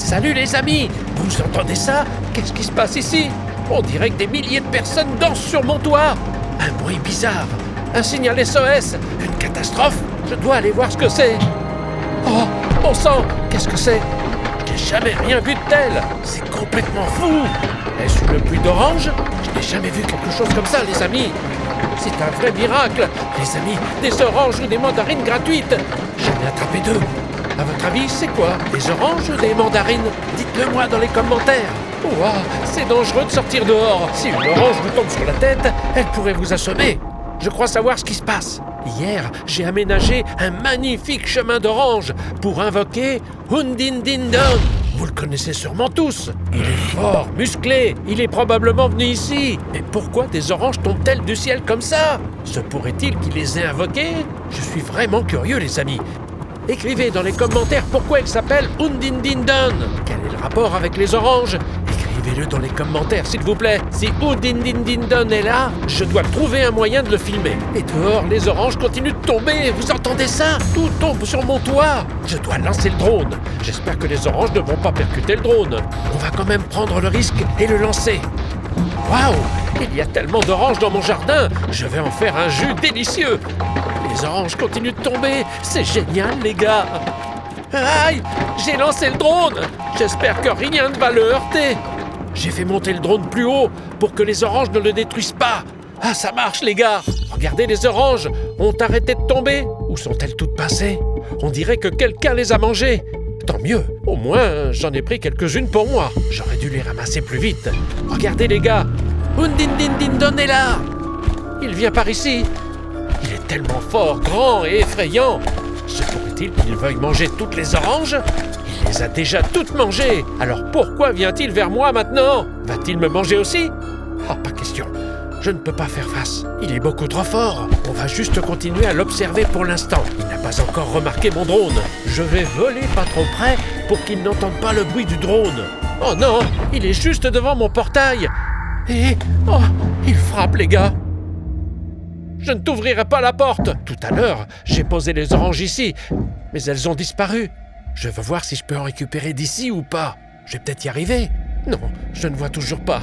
Salut les amis! Vous entendez ça? Qu'est-ce qui se passe ici? On dirait que des milliers de personnes dansent sur mon toit! Un bruit bizarre! Un signal SOS! Une catastrophe! Je dois aller voir ce que c'est! Oh! Bon sang! Qu'est-ce que c'est? Je n'ai jamais rien vu de tel! C'est complètement fou! Est-ce une pluie d'oranges? Je n'ai jamais vu quelque chose comme ça, les amis! C'est un vrai miracle! Les amis, des oranges ou des mandarines gratuites! J'en ai attrapé 2! À votre avis, c'est quoi? Des oranges ou des mandarines? Dites-le moi dans les commentaires! Ouah, c'est dangereux de sortir dehors! Si une orange vous tombe sur la tête, elle pourrait vous assommer! Je crois savoir ce qui se passe! Hier, j'ai aménagé un magnifique chemin d'oranges pour invoquer Undindindon. Vous le connaissez sûrement tous. Il est fort, musclé. Il est probablement venu ici. Mais pourquoi des oranges tombent-elles du ciel comme ça? Se pourrait-il qu'il les ait invoquées? Je suis vraiment curieux, les amis. Écrivez dans les commentaires pourquoi il s'appelle Undindindon. Quel est le rapport avec les oranges? Écrivez-le dans les commentaires, s'il vous plaît. Si Undindindon est là, je dois trouver un moyen de le filmer. Et dehors, les oranges continuent de tomber. Vous entendez ça? Tout tombe sur mon toit. Je dois lancer le drone. J'espère que les oranges ne vont pas percuter le drone. On va quand même prendre le risque et le lancer. Waouh! Il y a tellement d'oranges dans mon jardin. Je vais en faire un jus délicieux. Les oranges continuent de tomber. C'est génial, les gars. Aïe! J'ai lancé le drone. J'espère que rien ne va le heurter. J'ai fait monter le drone plus haut pour que les oranges ne le détruisent pas. Ah, ça marche, les gars! Regardez, les oranges ont arrêté de tomber. Où sont-elles toutes passées? On dirait que quelqu'un les a mangées. Tant mieux, au moins j'en ai pris quelques-unes pour moi. J'aurais dû les ramasser plus vite. Regardez, les gars, Undindindon est là! Il vient par ici. Il est tellement fort, grand et effrayant. Se pourrait-il qu'il veuille manger toutes les oranges? Il les a déjà toutes mangées. Alors pourquoi vient-il vers moi maintenant? Va-t-il me manger aussi? Ah, pas question. Je ne peux pas faire face. Il est beaucoup trop fort. On va juste continuer à l'observer pour l'instant. Il n'a pas encore remarqué mon drone. Je vais voler pas trop près pour qu'il n'entende pas le bruit du drone. Oh non, il est juste devant mon portail. Et... oh, il frappe, les gars. Je ne t'ouvrirai pas la porte. Tout à l'heure, j'ai posé les oranges ici, mais elles ont disparu. Je veux voir si je peux en récupérer d'ici ou pas. Je vais peut-être y arriver. Non, je ne vois toujours pas.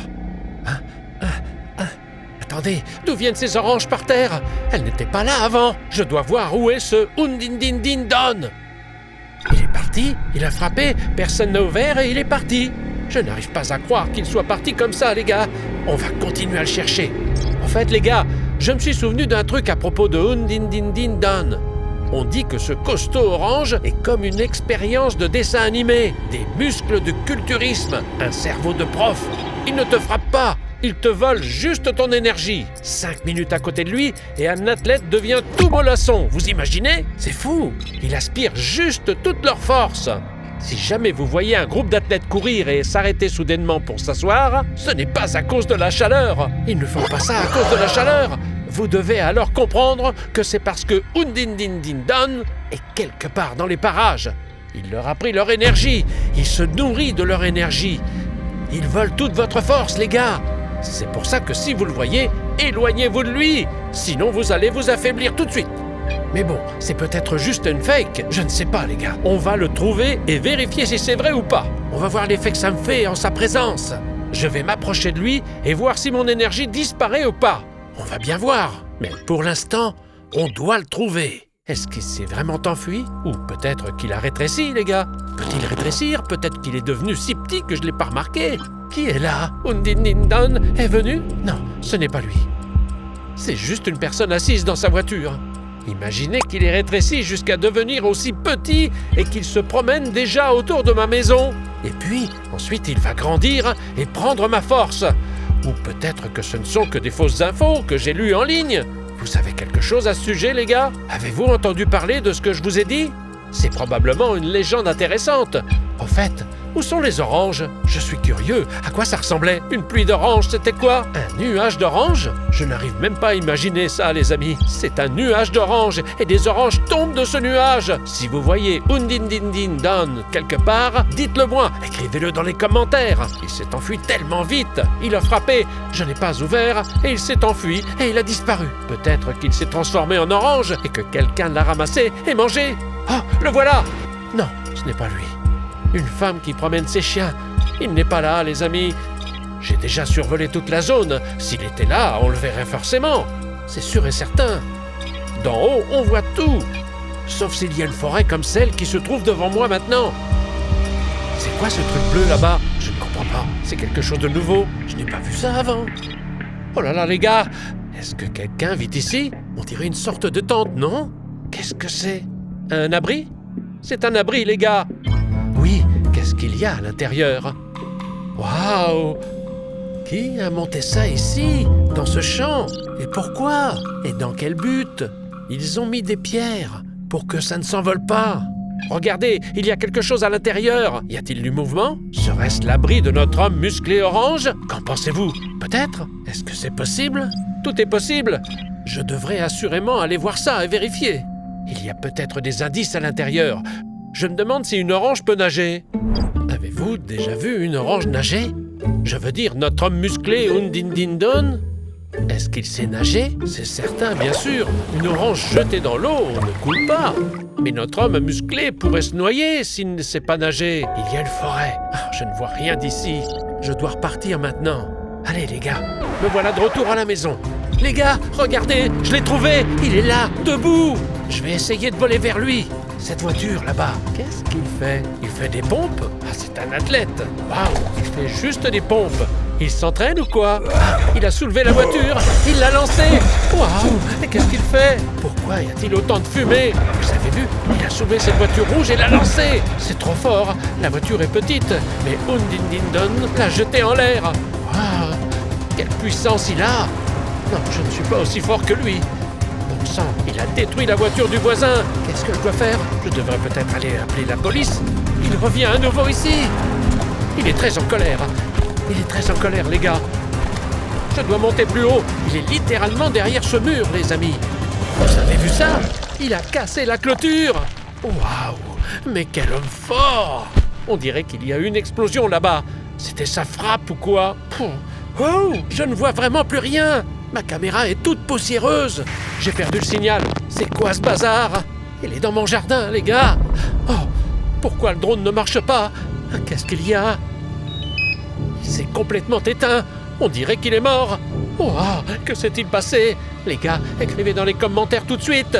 Attendez, d'où viennent ces oranges par terre? Elles n'étaient pas là avant. Je dois voir où est ce Undindindon. Il est parti, il a frappé, personne n'a ouvert et il est parti. Je n'arrive pas à croire qu'il soit parti comme ça, les gars. On va continuer à le chercher. En fait, les gars, je me suis souvenu d'un truc à propos de Undindindon. On dit que ce costaud orange est comme une expérience de dessin animé, des muscles de culturisme, un cerveau de prof. Il ne te frappe pas, il te vole juste ton énergie. 5 minutes à côté de lui et un athlète devient tout mollasson. Vous imaginez? C'est fou. Il aspire juste toute leur force. Si jamais vous voyez un groupe d'athlètes courir et s'arrêter soudainement pour s'asseoir, ce n'est pas à cause de la chaleur. Ils ne font pas ça à cause de la chaleur. Vous devez alors comprendre que c'est parce que Undindindon est quelque part dans les parages. Il leur a pris leur énergie. Il se nourrit de leur énergie. Ils veulent toute votre force, les gars. C'est pour ça que si vous le voyez, éloignez-vous de lui. Sinon, vous allez vous affaiblir tout de suite. Mais bon, c'est peut-être juste une fake. Je ne sais pas, les gars. On va le trouver et vérifier si c'est vrai ou pas. On va voir l'effet que ça me fait en sa présence. Je vais m'approcher de lui et voir si mon énergie disparaît ou pas. On va bien voir. Mais pour l'instant, on doit le trouver. Est-ce qu'il s'est vraiment enfui? Ou peut-être qu'il a rétréci, les gars? Peut-il rétrécir? Peut-être qu'il est devenu si petit que je ne l'ai pas remarqué. Qui est là? Undindindon est venu? Non, ce n'est pas lui. C'est juste une personne assise dans sa voiture. Imaginez qu'il est rétréci jusqu'à devenir aussi petit et qu'il se promène déjà autour de ma maison. Et puis, ensuite, il va grandir et prendre ma force. Ou peut-être que ce ne sont que des fausses infos que j'ai lues en ligne. Vous savez quelque chose à ce sujet, les gars? Avez-vous entendu parler de ce que je vous ai dit? C'est probablement une légende intéressante. En fait, où sont les oranges? Je suis curieux. À quoi ça ressemblait? Une pluie d'oranges, c'était quoi? Un nuage d'oranges? Je n'arrive même pas à imaginer ça, les amis. C'est un nuage d'oranges et des oranges tombent de ce nuage. Si vous voyez Undindindon quelque part, dites-le moi. Écrivez-le dans les commentaires. Il s'est enfui tellement vite. Il a frappé, je n'ai pas ouvert et il s'est enfui et il a disparu. Peut-être qu'il s'est transformé en orange et que quelqu'un l'a ramassé et mangé. Ah, le voilà! Non, ce n'est pas lui. Une femme qui promène ses chiens. Il n'est pas là, les amis. J'ai déjà survolé toute la zone. S'il était là, on le verrait forcément. C'est sûr et certain. D'en haut, on voit tout. Sauf s'il y a une forêt comme celle qui se trouve devant moi maintenant. C'est quoi ce truc bleu là-bas? Je ne comprends pas. C'est quelque chose de nouveau. Je n'ai pas vu ça avant. Oh là là, les gars. Est-ce que quelqu'un vit ici? On dirait une sorte de tente, non? Qu'est-ce que c'est? Un abri? C'est un abri, les gars. Oui, qu'est-ce qu'il y a à l'intérieur? Waouh! Qui a monté ça ici, dans ce champ? Et pourquoi? Et dans quel but? Ils ont mis des pierres pour que ça ne s'envole pas. Regardez, il y a quelque chose à l'intérieur. Y a-t-il du mouvement? Serait-ce l'abri de notre homme musclé orange? Qu'en pensez-vous? Peut-être? Est-ce que c'est possible? Tout est possible. Je devrais assurément aller voir ça et vérifier. Il y a peut-être des indices à l'intérieur. Je me demande si une orange peut nager. Avez-vous déjà vu une orange nager? Je veux dire, notre homme musclé Undindindon? Est-ce qu'il sait nager? C'est certain, bien sûr. Une orange jetée dans l'eau ne coule pas. Mais notre homme musclé pourrait se noyer s'il ne sait pas nager. Il y a une forêt. Ah, je ne vois rien d'ici. Je dois repartir maintenant. Allez, les gars, me voilà de retour à la maison. Les gars, regardez, je l'ai trouvé. Il est là, debout. Je vais essayer de voler vers lui. Cette voiture là-bas, qu'est-ce qu'il fait? Il fait des pompes? Ah, c'est un athlète. Waouh, il fait juste des pompes. Il s'entraîne ou quoi? Ah, il a soulevé la voiture, il l'a lancée. Waouh, et qu'est-ce qu'il fait? Pourquoi y a-t-il autant de fumée? Vous avez vu? Il a soulevé cette voiture rouge et l'a lancée. C'est trop fort. La voiture est petite, mais Undindindon l'a jetée en l'air. Waouh, quelle puissance il a! Non, je ne suis pas aussi fort que lui. Bon sang, il a détruit la voiture du voisin. Qu'est-ce que je dois faire? Je devrais peut-être aller appeler la police. Il revient à nouveau ici. Il est très en colère. Il est très en colère, les gars. Je dois monter plus haut. Il est littéralement derrière ce mur, les amis. Vous avez vu ça? Il a cassé la clôture. Waouh, mais quel homme fort! On dirait qu'il y a eu une explosion là-bas. C'était sa frappe ou quoi? Oh, je ne vois vraiment plus rien. Ma caméra est toute poussiéreuse. J'ai perdu le signal. C'est quoi ce bazar? Il est dans mon jardin, les gars. Oh, pourquoi le drone ne marche pas? Qu'est-ce qu'il y a? Il s'est complètement éteint. On dirait qu'il est mort. Oh, que s'est-il passé? Les gars, écrivez dans les commentaires tout de suite.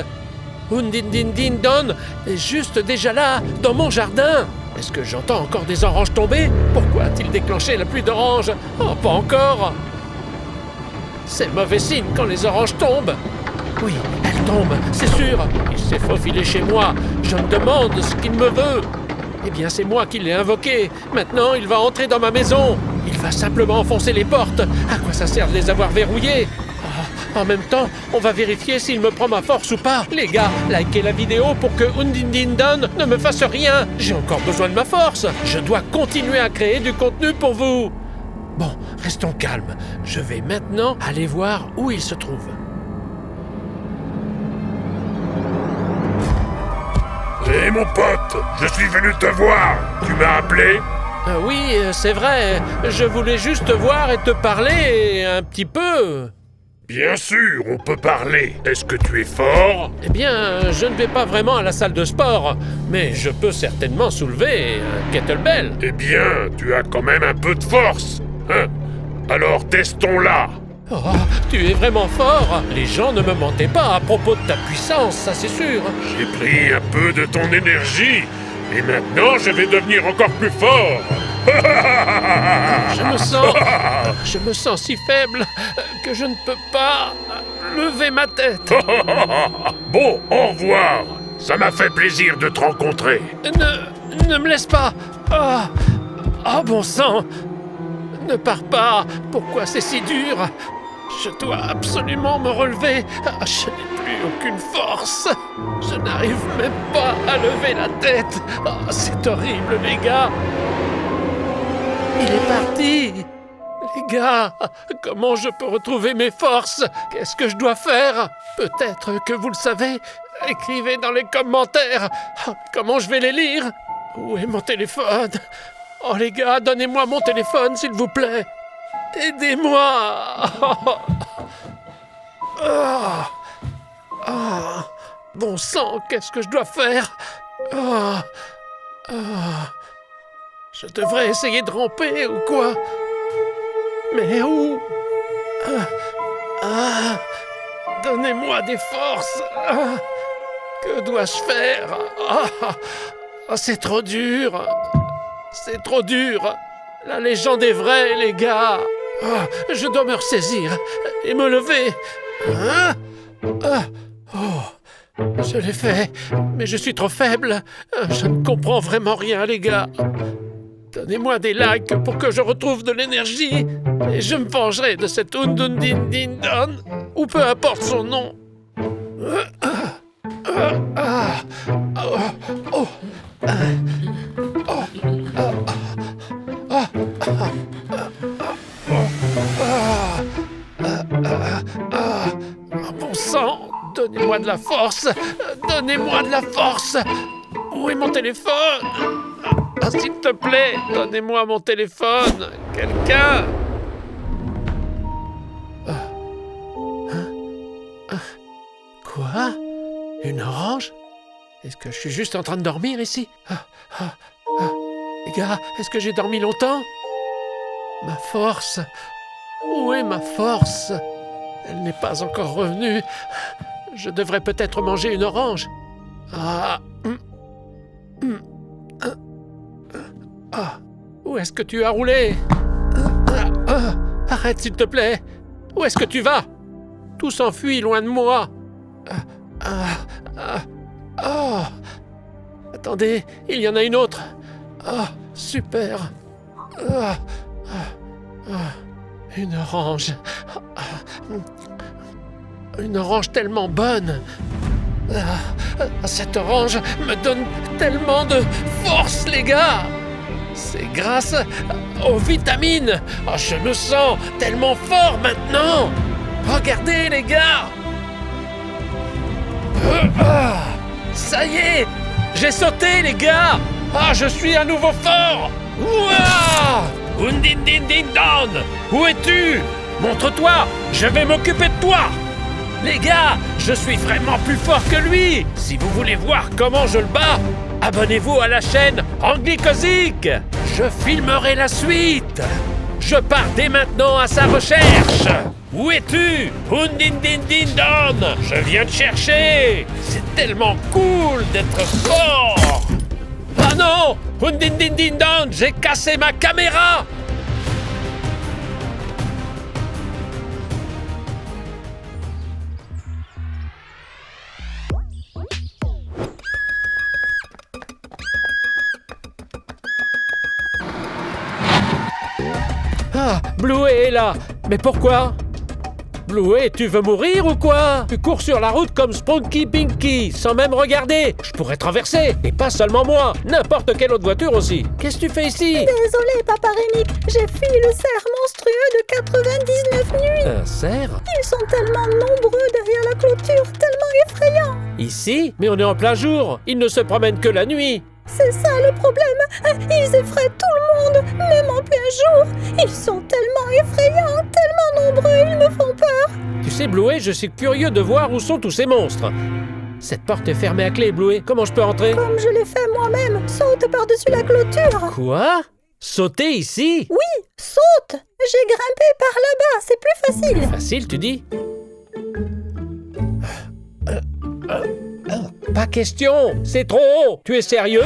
Undindindindon est juste déjà là, dans mon jardin. Est-ce que j'entends encore des oranges tomber? Pourquoi a-t-il déclenché la pluie d'oranges? Oh, pas encore. C'est mauvais signe quand les oranges tombent. Oui, elles tombent, c'est sûr. Il s'est faufilé chez moi. Je me demande ce qu'il me veut. Eh bien, c'est moi qui l'ai invoqué. Maintenant, il va entrer dans ma maison. Il va simplement enfoncer les portes. À quoi ça sert de les avoir verrouillées? En même temps, on va vérifier s'il me prend ma force ou pas. Les gars, likez la vidéo pour que Undindindon ne me fasse rien. J'ai encore besoin de ma force. Je dois continuer à créer du contenu pour vous. Bon, restons calmes. Je vais maintenant aller voir où il se trouve. Hé mon pote, je suis venu te voir. Tu m'as appelé? Oui, c'est vrai. Je voulais juste te voir et te parler un petit peu. Bien sûr, on peut parler. Est-ce que tu es fort? Eh bien, je ne vais pas vraiment à la salle de sport, mais je peux certainement soulever un kettlebell. Eh bien, tu as quand même un peu de force. Hein? Alors testons-la. Oh, tu es vraiment fort. Les gens ne me mentaient pas à propos de ta puissance, ça c'est sûr. J'ai pris un peu de ton énergie, et maintenant je vais devenir encore plus fort. Je me sens si faible que je ne peux pas lever ma tête. Bon, au revoir. Ça m'a fait plaisir de te rencontrer. Ne me laisse pas. Oh, bon sang. Ne pars pas. Pourquoi c'est si dur? Je dois absolument me relever. Je n'ai plus aucune force. Je n'arrive même pas à lever la tête. C'est horrible, les gars. Il est parti. Les gars, comment je peux retrouver mes forces? Qu'est-ce que je dois faire? Peut-être que vous le savez. Écrivez dans les commentaires. Comment je vais les lire? Où est mon téléphone? Oh les gars, donnez-moi mon téléphone, s'il vous plaît. Aidez-moi. Bon sang, qu'est-ce que je dois faire? Je devrais essayer de ramper ou quoi? Mais où? Donnez-moi des forces. Que dois-je faire? C'est trop dur. C'est trop dur. La légende est vraie, les gars. Je dois me ressaisir et me lever. Je l'ai fait, mais je suis trop faible. Je ne comprends vraiment rien, les gars. Donnez-moi des likes pour que je retrouve de l'énergie et je me vengerai de cet Undundindindon, ou peu importe son nom. Bon sang, donnez-moi de la force. Donnez-moi de la force. Où est mon téléphone? S'il te plaît, donnez-moi mon téléphone. Quelqu'un? Quoi? Une orange? Est-ce que je suis juste en train de dormir ici? Les gars, est-ce que j'ai dormi longtemps? Ma force? Où est ma force? Elle n'est pas encore revenue. Je devrais peut-être manger une orange. Où est-ce que tu as roulé? Arrête, s'il te plaît. Où est-ce que tu vas? Tout s'enfuit loin de moi. Attendez, il y en a une autre. Super. Une orange. Une orange tellement bonne. Cette orange me donne tellement de force, les gars. C'est grâce aux vitamines. Je me sens tellement fort maintenant. Regardez, les gars. Ça y est, j'ai sauté, les gars. Je suis à nouveau fort. Ouah! Undindindindon, où es-tu? Montre-toi, je vais m'occuper de toi. Les gars, je suis vraiment plus fort que lui. Si vous voulez voir comment je le bats, abonnez-vous à la chaîne Anglicosic. Je filmerai la suite. Je pars dès maintenant à sa recherche. Où es-tu? Undindindindon, je viens te chercher. C'est tellement cool d'être fort. Ah non! Undindindindon, j'ai cassé ma caméra. Bluey est là. Mais pourquoi? Bluey, tu veux mourir ou quoi? Tu cours sur la route comme Spunky Pinky, sans même regarder. Je pourrais traverser, et pas seulement moi, n'importe quelle autre voiture aussi. Qu'est-ce que tu fais ici? Désolé, Papa Rémic, j'ai fui le cerf monstrueux de 99 nuits. Un cerf? Ils sont tellement nombreux derrière la clôture, tellement effrayants. Ici? Mais on est en plein jour, ils ne se promènent que la nuit. C'est ça le problème. Ils effraient tout le monde, même en plein jour. Ils sont tellement effrayants, tellement nombreux, ils me font peur. Tu sais, Bluey, je suis curieux de voir où sont tous ces monstres. Cette porte est fermée à clé, Bluey. Comment je peux entrer? Comme je l'ai fait moi-même, saute par-dessus la clôture. Quoi? Sauter ici? Oui, saute. J'ai grimpé par là-bas, c'est plus facile. Facile, tu dis? Pas question, c'est trop haut. Tu es sérieux?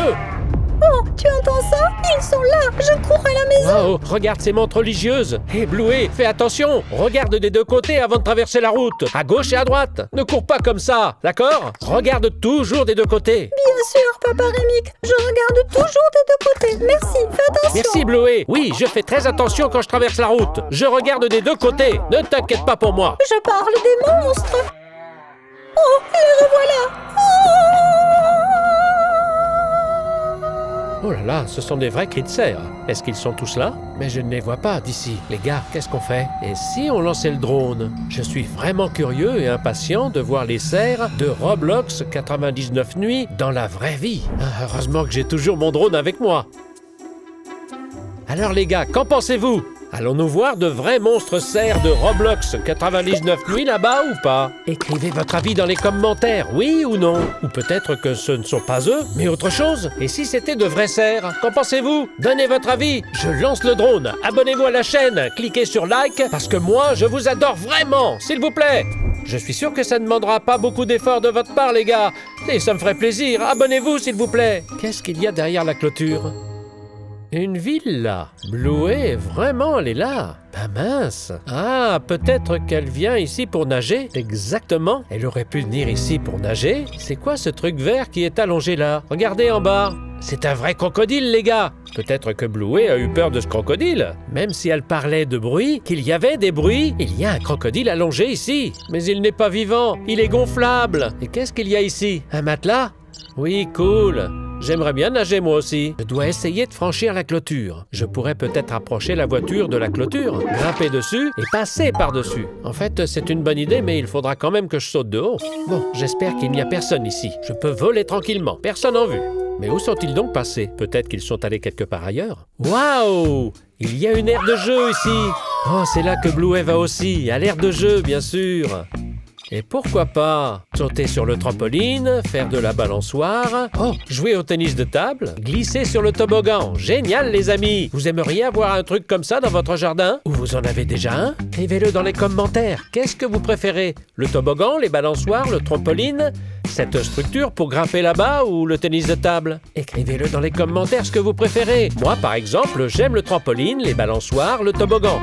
Oh, tu entends ça? Ils sont là, je cours à la maison. Wow, regarde ces montres religieuses. Hé, Bluey, fais attention. Regarde des deux côtés avant de traverser la route. À gauche et à droite. Ne cours pas comme ça, d'accord? Regarde toujours des deux côtés. Bien sûr, Papa Rémic. Je regarde toujours des deux côtés. Merci, fais attention. Merci, Bluey. Oui, je fais très attention quand je traverse la route. Je regarde des deux côtés. Ne t'inquiète pas pour moi. Je parle des monstres. Oh, les revoilà. Oh là là, ce sont des vrais cris de cerf. Est-ce qu'ils sont tous là? Mais je ne les vois pas d'ici. Les gars, qu'est-ce qu'on fait? Et si on lançait le drone? Je suis vraiment curieux et impatient de voir les cerfs de Roblox 99 nuits dans la vraie vie. Heureusement que j'ai toujours mon drone avec moi. Alors les gars, qu'en pensez-vous? Allons-nous voir de vrais monstres cerfs de Roblox 99 nuits là-bas ou pas? Écrivez votre avis dans les commentaires, oui ou non? Ou peut-être que ce ne sont pas eux, mais autre chose? Et si c'était de vrais cerfs? Qu'en pensez-vous? Donnez votre avis. Je lance le drone. Abonnez-vous à la chaîne. Cliquez sur like parce que moi, je vous adore vraiment, s'il vous plaît. Je suis sûr que ça ne demandera pas beaucoup d'efforts de votre part, les gars. Et ça me ferait plaisir. Abonnez-vous, s'il vous plaît. Qu'est-ce qu'il y a derrière la clôture? Une villa. Bluey, vraiment, elle est là. Ah mince. Ah, peut-être qu'elle vient ici pour nager. Exactement. Elle aurait pu venir ici pour nager. C'est quoi ce truc vert qui est allongé là? Regardez en bas. C'est un vrai crocodile, les gars. Peut-être que Bluey a eu peur de ce crocodile. Même si elle parlait de bruit, qu'il y avait des bruits, il y a un crocodile allongé ici. Mais il n'est pas vivant, il est gonflable. Et qu'est-ce qu'il y a ici? Un matelas? Oui, cool. J'aimerais bien nager moi aussi. Je dois essayer de franchir la clôture. Je pourrais peut-être approcher la voiture de la clôture, grimper dessus et passer par-dessus. En fait, c'est une bonne idée, mais il faudra quand même que je saute de haut. Bon, j'espère qu'il n'y a personne ici. Je peux voler tranquillement, personne en vue. Mais où sont-ils donc passés? Peut-être qu'ils sont allés quelque part ailleurs. Waouh! Il y a une aire de jeu ici. Oh, c'est là que Bluey va aussi, à l'aire de jeu, bien sûr. Et pourquoi pas sauter sur le trampoline, faire de la balançoire, jouer au tennis de table, glisser sur le toboggan. Génial, les amis! Vous aimeriez avoir un truc comme ça dans votre jardin? Ou vous en avez déjà un? Écrivez-le dans les commentaires. Qu'est-ce que vous préférez? Le toboggan, les balançoires, le trampoline? Cette structure pour grimper là-bas ou le tennis de table? Écrivez-le dans les commentaires ce que vous préférez. Moi, par exemple, j'aime le trampoline, les balançoires, le toboggan.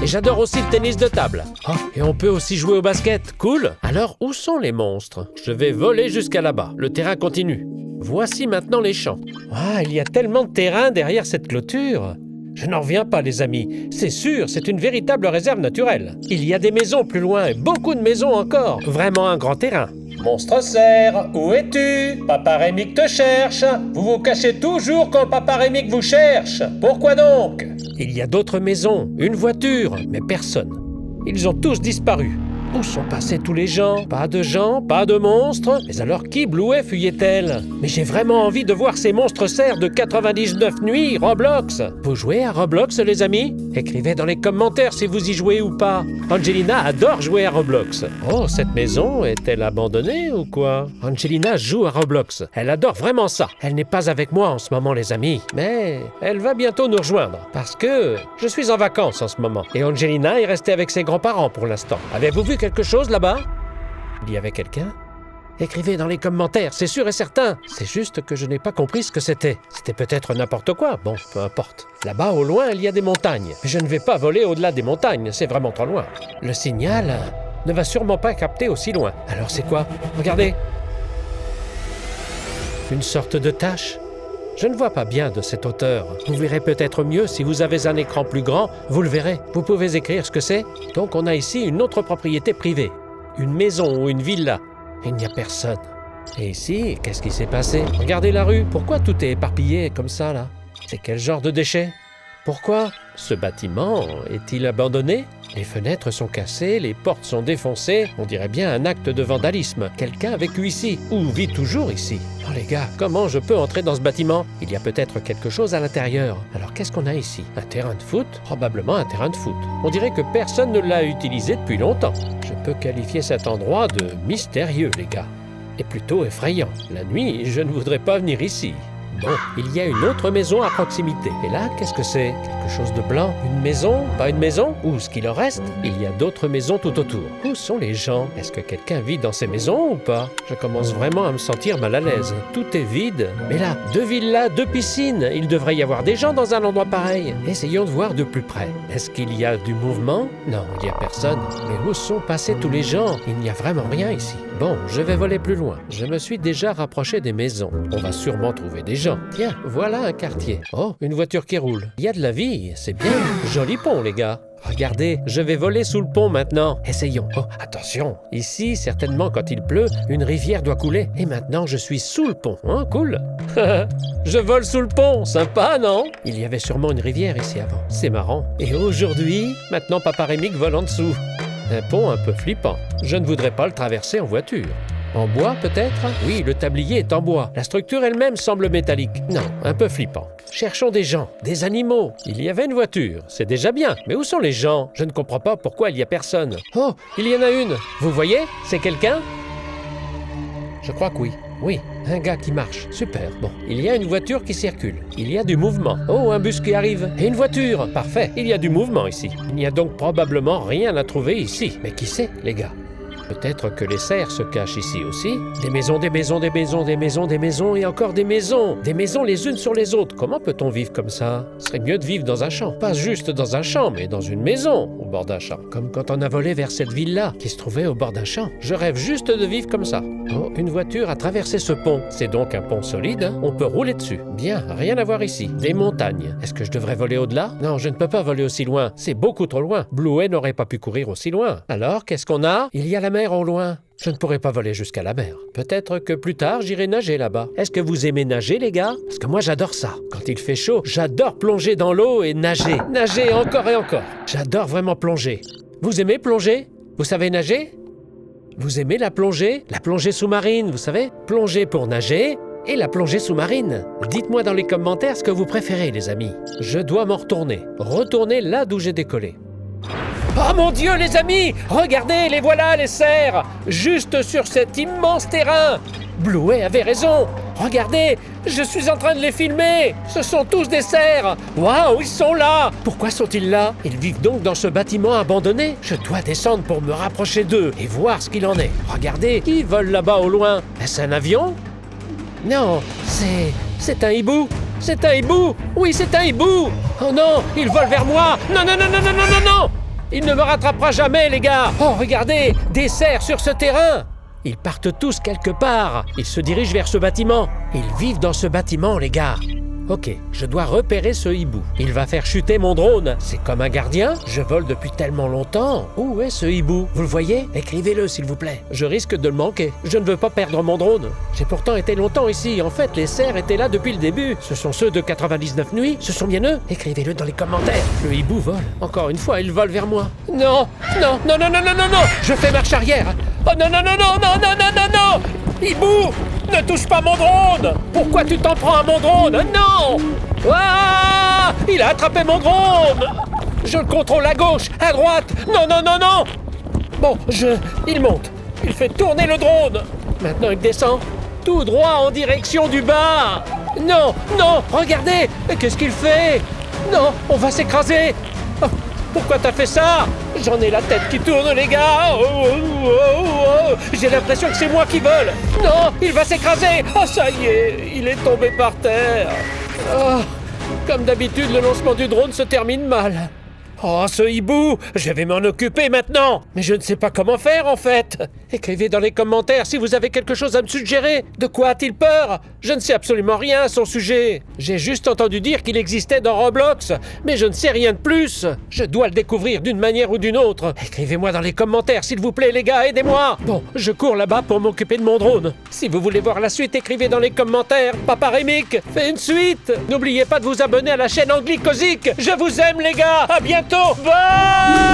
Et j'adore aussi le tennis de table. Oh, et on peut aussi jouer au basket. Cool! Alors, où sont les monstres? Je vais voler jusqu'à là-bas. Le terrain continue. Voici maintenant les champs. Ah, il y a tellement de terrain derrière cette clôture. Je n'en reviens pas, les amis. C'est sûr, c'est une véritable réserve naturelle. Il y a des maisons plus loin et beaucoup de maisons encore. Vraiment un grand terrain. Monstre cerf, où es-tu? Papa Rémic te cherche. Vous vous cachez toujours quand Papa Rémic vous cherche. Pourquoi donc? Il y a d'autres maisons, une voiture, mais personne. Ils ont tous disparu. Où sont passés tous les gens, pas de monstres. Mais alors qui Bluey fuyait-elle? Mais j'ai vraiment envie de voir ces monstres cerfs de 99 nuits, Roblox. Vous jouez à Roblox, les amis? Écrivez dans les commentaires si vous y jouez ou pas. Angelina adore jouer à Roblox. Oh, cette maison est-elle abandonnée ou quoi? Angelina joue à Roblox. Elle adore vraiment ça. Elle n'est pas avec moi en ce moment, les amis. Mais elle va bientôt nous rejoindre. Parce que je suis en vacances en ce moment. Et Angelina est restée avec ses grands-parents pour l'instant. Avez-vous vu quelque chose là-bas? Il y avait quelqu'un? Écrivez dans les commentaires, c'est sûr et certain. C'est juste que je n'ai pas compris ce que c'était. C'était peut-être n'importe quoi. Bon, peu importe. Là-bas, au loin, il y a des montagnes. Mais je ne vais pas voler au-delà des montagnes, c'est vraiment trop loin. Le signal ne va sûrement pas capter aussi loin. Alors c'est quoi? Regardez. Une sorte de tache. Je ne vois pas bien de cette hauteur. Vous verrez peut-être mieux si vous avez un écran plus grand, vous le verrez. Vous pouvez écrire ce que c'est. Donc on a ici une autre propriété privée. Une maison ou une villa. Il n'y a personne. Et ici, qu'est-ce qui s'est passé? Regardez la rue. Pourquoi tout est éparpillé comme ça là? C'est quel genre de déchets? Pourquoi? Ce bâtiment est-il abandonné? Les fenêtres sont cassées, les portes sont défoncées. On dirait bien un acte de vandalisme. Quelqu'un a vécu ici, ou vit toujours ici. Oh les gars, comment je peux entrer dans ce bâtiment? Il y a peut-être quelque chose à l'intérieur. Alors qu'est-ce qu'on a ici? Un terrain de foot? Probablement un terrain de foot. On dirait que personne ne l'a utilisé depuis longtemps. Je peux qualifier cet endroit de mystérieux, les gars. Et plutôt effrayant. La nuit, je ne voudrais pas venir ici. Bon, il y a une autre maison à proximité. Et là, qu'est-ce que c'est? Quelque chose de blanc? Une maison? Pas une maison? Ou ce qu'il en reste? Il y a d'autres maisons tout autour. Où sont les gens? Est-ce que quelqu'un vit dans ces maisons ou pas? Je commence vraiment à me sentir mal à l'aise. Tout est vide. Mais là, 2 villas, 2 piscines. Il devrait y avoir des gens dans un endroit pareil. Essayons de voir de plus près. Est-ce qu'il y a du mouvement? Non, il n'y a personne. Mais où sont passés tous les gens? Il n'y a vraiment rien ici. Bon, je vais voler plus loin. Je me suis déjà rapproché des maisons. On va sûrement trouver des gens. Tiens, voilà un quartier. Oh, une voiture qui roule. Il y a de la vie, c'est bien. Joli pont, les gars. Regardez, je vais voler sous le pont maintenant. Essayons. Oh, attention. Ici, certainement, quand il pleut, une rivière doit couler. Et maintenant, je suis sous le pont. Hein, cool. Je vole sous le pont. Sympa, non? Il y avait sûrement une rivière ici avant. C'est marrant. Et aujourd'hui, maintenant, Papa Rémic vole en dessous. Un pont un peu flippant. Je ne voudrais pas le traverser en voiture. En bois, peut-être? Oui, le tablier est en bois. La structure elle-même semble métallique. Non, un peu flippant. Cherchons des gens, des animaux. Il y avait une voiture, c'est déjà bien. Mais où sont les gens? Je ne comprends pas pourquoi il y a personne. Oh, il y en a une. Vous voyez? C'est quelqu'un? Je crois que oui. Oui, un gars qui marche. Super. Bon, il y a une voiture qui circule. Il y a du mouvement. Oh, un bus qui arrive. Et une voiture. Parfait. Il y a du mouvement ici. Il n'y a donc probablement rien à trouver ici. Mais qui sait, les gars? Peut-être que les cerfs se cachent ici aussi. Des maisons, des maisons, des maisons, des maisons, des maisons et encore des maisons. Des maisons les unes sur les autres. Comment peut-on vivre comme ça? Ce serait mieux de vivre dans un champ. Pas juste dans un champ, mais dans une maison au bord d'un champ. Comme quand on a volé vers cette ville-là, qui se trouvait au bord d'un champ. Je rêve juste de vivre comme ça. Oh, une voiture a traversé ce pont. C'est donc un pont solide, hein? On peut rouler dessus. Bien, rien à voir ici. Des montagnes. Est-ce que je devrais voler au-delà? Non, je ne peux pas voler aussi loin. C'est beaucoup trop loin. Bluey n'aurait pas pu courir aussi loin. Alors, qu'est-ce qu'on a? Il y a la mer au loin. Je ne pourrai pas voler jusqu'à la mer. Peut-être que plus tard, j'irai nager là-bas. Est-ce que vous aimez nager, les gars? Parce que moi, j'adore ça. Quand il fait chaud, j'adore plonger dans l'eau et nager. Nager encore et encore. J'adore vraiment plonger. Vous aimez plonger? Vous savez nager? Vous aimez la plongée? La plongée sous-marine, vous savez? Plonger pour nager et la plongée sous-marine. Dites-moi dans les commentaires ce que vous préférez, les amis. Je dois m'en retourner. Retourner là d'où j'ai décollé. Oh mon Dieu, les amis! Regardez, les voilà, les cerfs! Juste sur cet immense terrain! Bluey avait raison! Regardez, je suis en train de les filmer! Ce sont tous des cerfs! Waouh, ils sont là! Pourquoi sont-ils là? Ils vivent donc dans ce bâtiment abandonné? Je dois descendre pour me rapprocher d'eux et voir ce qu'il en est. Regardez, qui vole là-bas au loin? Est-ce un avion? Non, c'est un hibou! C'est un hibou! Oui, c'est un hibou! Oh non, il vole vers moi! Non, non, non, non, non, non, non, non! Il ne me rattrapera jamais, les gars! Oh, regardez! Des cerfs sur ce terrain! Ils partent tous quelque part. Ils se dirigent vers ce bâtiment. Ils vivent dans ce bâtiment, les gars. Ok, je dois repérer ce hibou. Il va faire chuter mon drone. C'est comme un gardien. Je vole depuis tellement longtemps. Où est ce hibou? Vous le voyez? Écrivez-le, s'il vous plaît. Je risque de le manquer. Je ne veux pas perdre mon drone. J'ai pourtant été longtemps ici. En fait, les cerfs étaient là depuis le début. Ce sont ceux de 99 nuits. Ce sont bien eux. Écrivez-le dans les commentaires. Le hibou vole. Encore une fois, il vole vers moi. Non, non, non, non, non, non, non, non. Je fais marche arrière. Oh non, non, non, non, non, non, non, non, non. Hibou! Ne touche pas mon drone! Pourquoi tu t'en prends à mon drone? Non! Ah! Il a attrapé mon drone! Je le contrôle à gauche, à droite! Non, non, non, non! Bon, il monte. Il fait tourner le drone. Maintenant, il descend tout droit en direction du bas. Non, non, regardez! Qu'est-ce qu'il fait? Non, on va s'écraser! Oh, pourquoi t'as fait ça? J'en ai la tête qui tourne, les gars! Oh, oh, oh, oh. J'ai l'impression que c'est moi qui vole! Non, il va s'écraser! Oh, ça y est, il est tombé par terre! Oh, comme d'habitude, le lancement du drone se termine mal. Oh, ce hibou! Je vais m'en occuper maintenant! Mais je ne sais pas comment faire, en fait! Écrivez dans les commentaires si vous avez quelque chose à me suggérer! De quoi a-t-il peur? Je ne sais absolument rien à son sujet! J'ai juste entendu dire qu'il existait dans Roblox, mais je ne sais rien de plus! Je dois le découvrir d'une manière ou d'une autre! Écrivez-moi dans les commentaires, s'il vous plaît, les gars, aidez-moi! Bon, je cours là-bas pour m'occuper de mon drone. Si vous voulez voir la suite, écrivez dans les commentaires. Papa Rémic fait une suite! N'oubliez pas de vous abonner à la chaîne Anglicosic! Je vous aime, les gars! À bientôt! Bye!